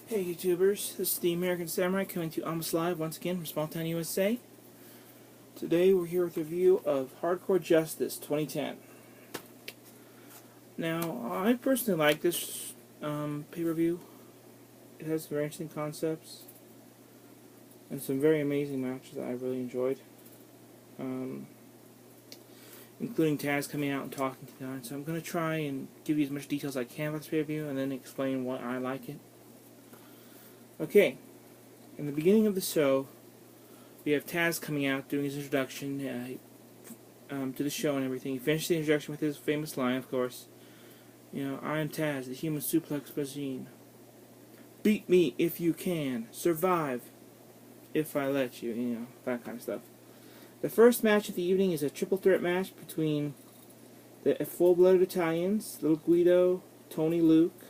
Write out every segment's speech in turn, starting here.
Hey YouTubers, this is the American Samurai coming to you almost live once again from Small Town, USA. Today we're here with a review of Hardcore Justice 2010. Now, I personally like this pay-per-view. It has some very interesting concepts and some very amazing matches that I really enjoyed. Including Taz coming out and talking to them. So I'm going to try and give you as much detail as I can about this pay-per-view and then explain why I like it. Okay, in the beginning of the show, we have Taz coming out doing his introduction to the show and everything. He finished the introduction with his famous line, of course. You know, I am Taz, the human suplex machine. Beat me if you can. Survive if I let you. You know, that kind of stuff. The first match of the evening is a triple threat match between the full-blooded Italians, Little Guido, Tony Luke,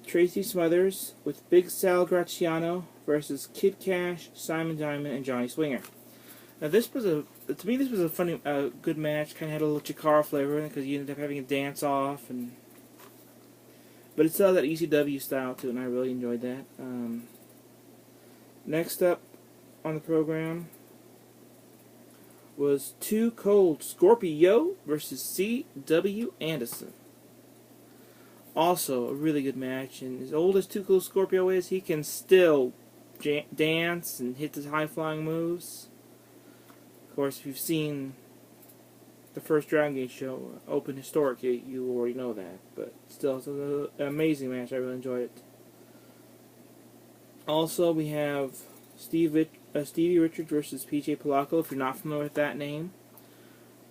Tracy Smothers with Big Sal Graziano versus Kid Cash, Simon Diamond, and Johnny Swinger. Now this was to me this was a funny, good match. Kind of had a little Chikara flavor because you ended up having a dance off, but it still had that ECW style to it, and I really enjoyed that. Next up on the program was Too Cold Scorpio versus C.W. Anderson. Also a really good match, and as old as Too Cold Scorpio is, he can still dance and hit the high-flying moves. Of course, if you've seen the first Dragon Gate show, Open Historic, you already know that. But still, it's an amazing match. I really enjoyed it. Also, we have Stevie Richards versus PJ Polacco, if you're not familiar with that name.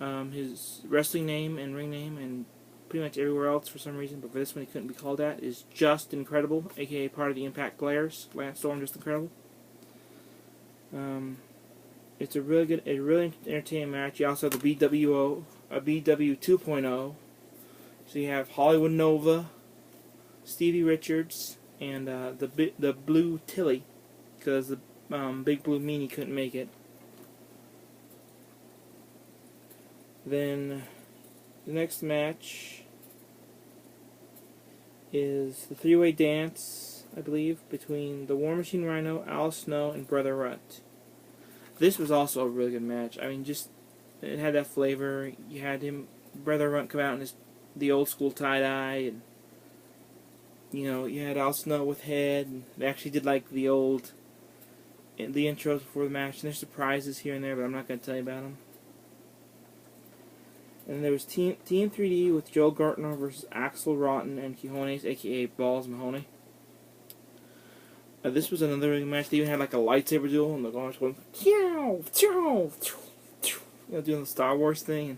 His wrestling name and ring name and pretty much everywhere else for some reason, but for this one he couldn't be called that, is Just Incredible, aka part of the Impact Players, Lance Storm, Just Incredible. It's a really entertaining match. You also have the BWO, a BW 2.0. So you have Hollywood Nova, Stevie Richards, and the Blue Tilly, because the Big Blue Meanie couldn't make it. Then the next match is the three-way dance, I believe, between the War Machine Rhino, Al Snow, and Brother Runt. This was also a really good match. I mean, it had that flavor. You had Brother Runt come out in the old school tie-dye, and you know, you had Al Snow with head, and they actually did like the intros before the match, and there's surprises here and there, but I'm not going to tell you about them. And there was TM3D with Joe Gartner versus Axel Rotten and Quijones, aka Balls Mahoney. This was another really good match. They even had like a lightsaber duel, and the guys going, doing the Star Wars thing. And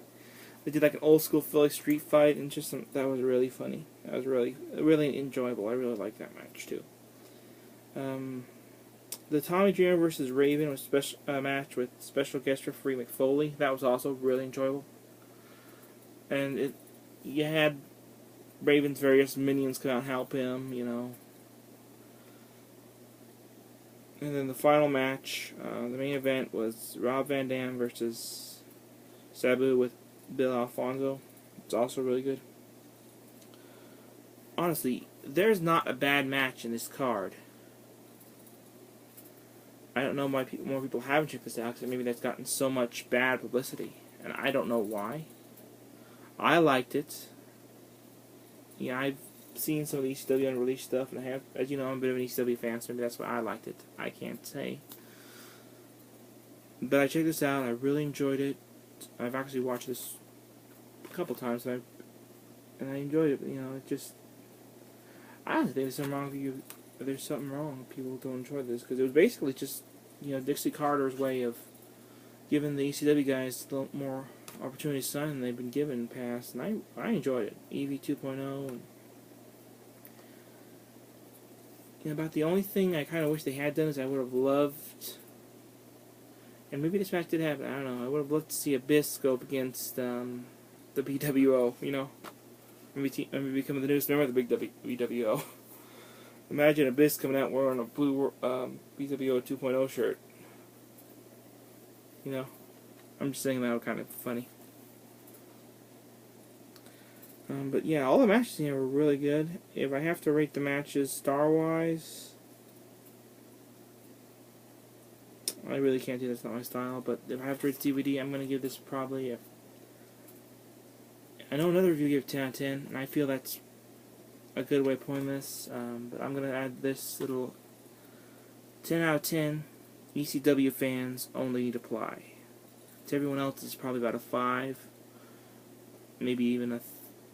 they did like an old school Philly street fight, and that was really funny. That was really enjoyable. I really liked that match too. The Tommy Dreamer versus Raven was a match with special guest referee McFoley. That was also really enjoyable. And you had Raven's various minions come out and help him, you know. And then the final match, the main event, was Rob Van Dam versus Sabu with Bill Alfonso. It's also really good. Honestly, there's not a bad match in this card. I don't know why more people haven't checked this out, because maybe that's gotten so much bad publicity, and I don't know why. I liked it. Yeah, I've seen some of the ECW unreleased stuff, and I have, as you know, I'm a bit of an ECW fan, so maybe that's why I liked it. I can't say. But I checked this out, and I really enjoyed it. I've actually watched this a couple times, and I enjoyed it. You know, I don't think there's something wrong with you. There's something wrong if people don't enjoy this, because it was basically just, you know, Dixie Carter's way of giving the ECW guys a little more opportunity to sign than they've been given in the past, and I enjoyed it. EV 2.0, and you know, about the only thing I kind of wish they had done is I would have loved, and maybe this match did happen, I don't know, I would have loved to see Abyss go up against the BWO, you know, maybe become the newest member of the big BWO. Imagine Abyss coming out wearing a blue BWO 2.0 shirt, you know. I'm just saying that was kind of funny. But yeah, all the matches here were really good. If I have to rate the matches star-wise, I really can't do this, not my style, but if I have to rate the DVD, I'm going to give this probably I know another review gave 10 out of 10, and I feel that's a good way of putting this, but I'm going to add this little 10 out of 10 ECW fans only need apply. To everyone else, it's probably about a 5, maybe even a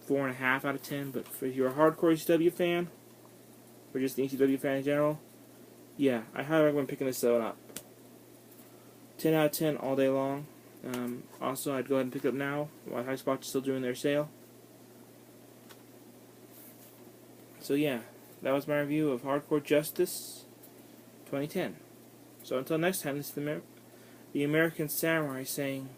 4.5 out of 10, but if you're a hardcore ECW fan, or just an ECW fan in general, yeah, I highly recommend picking this one up. 10 out of 10 all day long. Also, I'd go ahead and pick it up now while High Spot is still doing their sale. So yeah, that was my review of Hardcore Justice 2010. So until next time, this is the American Samurai saying,